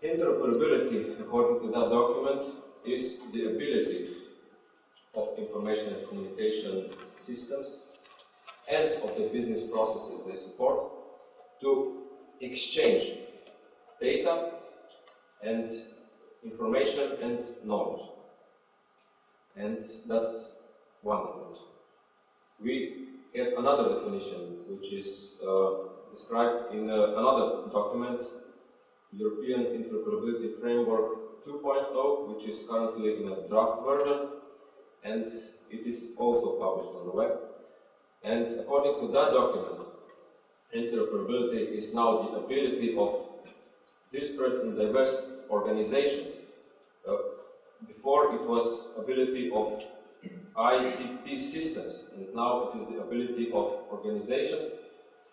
Interoperability, according to that document, is the ability of information and communication systems and of the business processes they support to exchange data and information and knowledge. And that's one definition. We have another definition which is described in another document, European Interoperability Framework 2.0, which is currently in a draft version, and it is also published on the web. And according to that document, interoperability is now the ability of disparate and diverse organizations. Before it was ability of ICT systems, and now it is the ability of organizations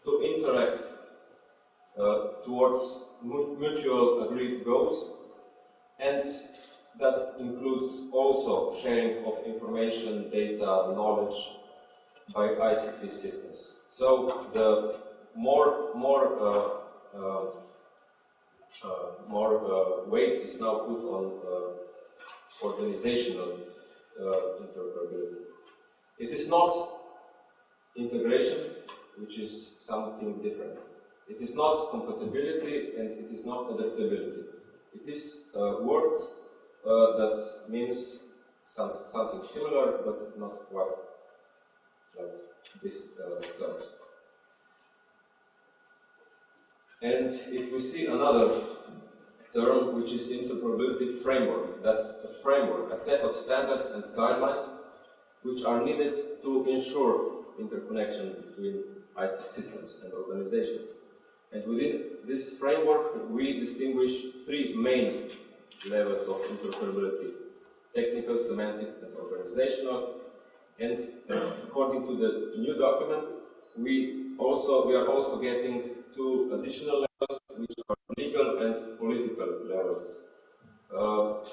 to interact towards mutual agreed goals, and that includes also sharing of information, data, knowledge by ICT systems. So the more weight is now put on organizational interoperability. It is not integration, which is something different. It is not compatibility and it is not adaptability. It is a word that means something similar, but not quite like these terms. And if we see another term, which is interoperability framework, that's a framework, a set of standards and guidelines which are needed to ensure interconnection between IT systems and organizations. And within this framework, we distinguish three main levels of interoperability: technical, semantic, and organizational. And according to the new document, we are also getting two additional levels, which are legal and political levels.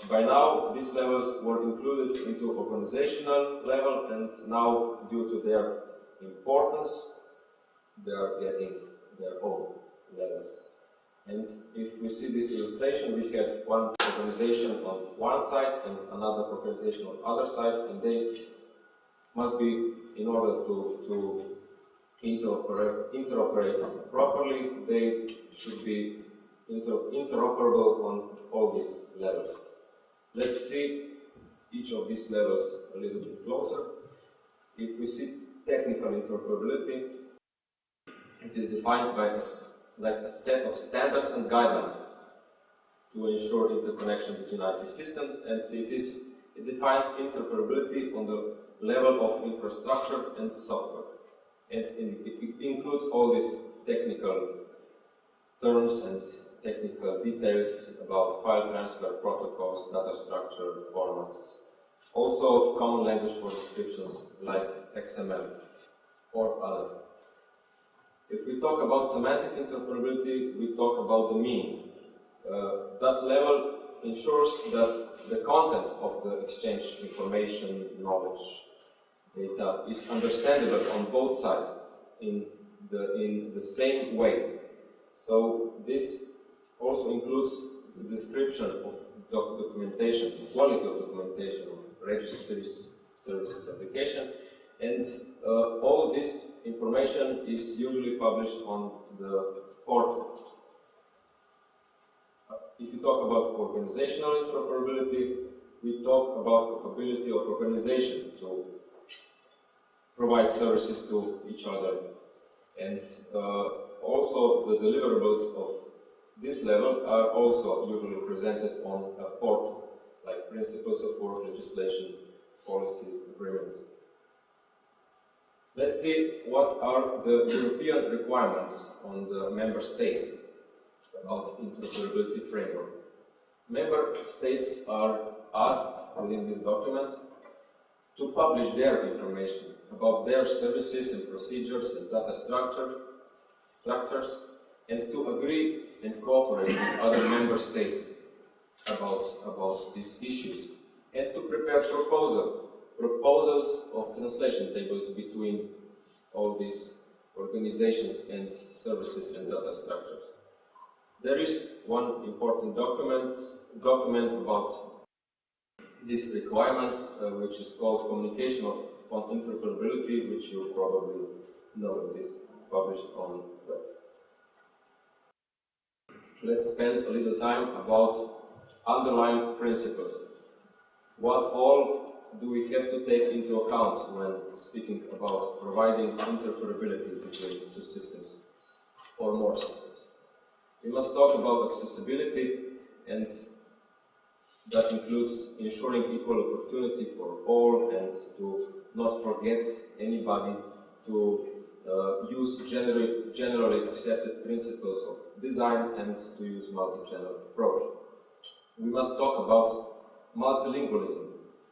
By now, these levels were included into organizational level, and now, due to their importance, they are getting their own levels. And if we see this illustration, we have one organization on one side and another organization on the other side, and they must be, in order to interoperate properly, they should be interoperable on all these levels. Let's see each of these levels a little bit closer. If we see technical interoperability, it is defined by a set of standards and guidelines to ensure interconnection between IT systems, and it defines interoperability on the level of infrastructure and software. And it includes all these technical terms and technical details about file transfer, protocols, data structure, formats. Also common language for descriptions like XML or other. If we talk about semantic interoperability, we talk about the meaning. That level ensures that the content of the exchange information, knowledge, data is understandable on both sides in the same way. So this also includes the description of documentation, the quality of documentation of registries, services, application, and all this information is usually published on the portal. If you talk about organizational interoperability, we talk about capability of organization to provide services to each other, and also the deliverables of this level are also usually presented on a portal, like principles of work, legislation, policy, agreements. Let's see what are the European requirements on the member states about interoperability framework. Member states are asked within these documents to publish their information about their services and procedures and data structures, and to agree and cooperate with other member states about these issues, and to prepare proposals of translation tables between all these organizations and services and data structures. There is one important document about these requirements, which is called Communication on Interoperability, which you probably know. It is published on web. Let's spend a little time about underlying principles. What all do we have to take into account when speaking about providing interoperability between two systems or more systems? We must talk about accessibility, and that includes ensuring equal opportunity for all and to not forget anybody, to use generally accepted principles of design and to use multi-channel approach. We must talk about multilingualism.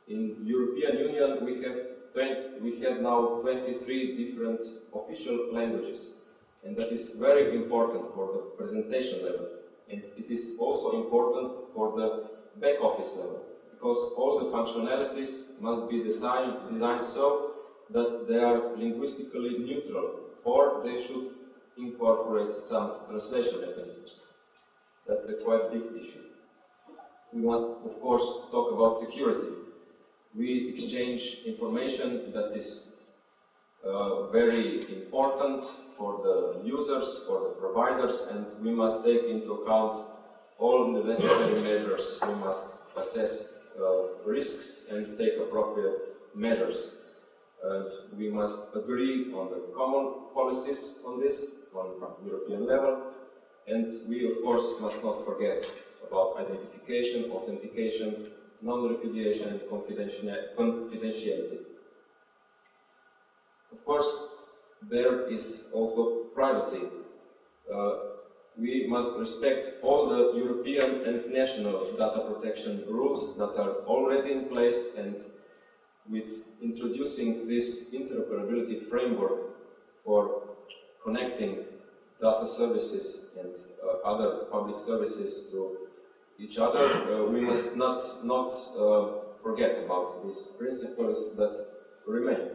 In European Union we have now 23 different official languages, and that is very important for the presentation level, and it is also important for the back office level, because all the functionalities must be designed so that they are linguistically neutral, or they should incorporate some translation mechanisms. That's a quite big issue. We must, of course, talk about security. We exchange information that is very important for the users, for the providers, and we must take into account all the necessary measures. We must assess risks and take appropriate measures. And we must agree on the common policies on this, on European level. And we, of course, must not forget about identification, authentication, non-repudiation, and confidentiality. Of course, there is also privacy. We must respect all the European and national data protection rules that are already in place, and with introducing this interoperability framework for connecting data services and other public services to each other, we must not forget about these principles that remain.